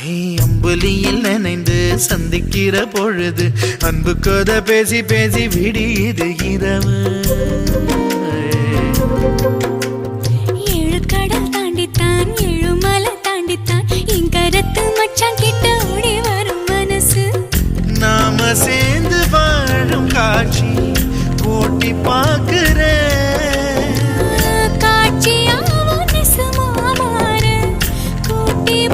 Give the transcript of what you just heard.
அம்புலியில் நினைந்து சந்திக்கிற பொழுது அன்பு கதை பேசி பேசி விடியுது இரவு. ஏழு கடல் தாண்டித்தான் ஏழு மலை தாண்டித்தான் என் கருத்து மச்சான் கிட்ட ஓடி வரும் மனசு. நாம சேர்ந்து வாழும் காட்சி போட்டி பார்க்கிறேன். காட்சியாவும் நெசமா மாற கூட்டி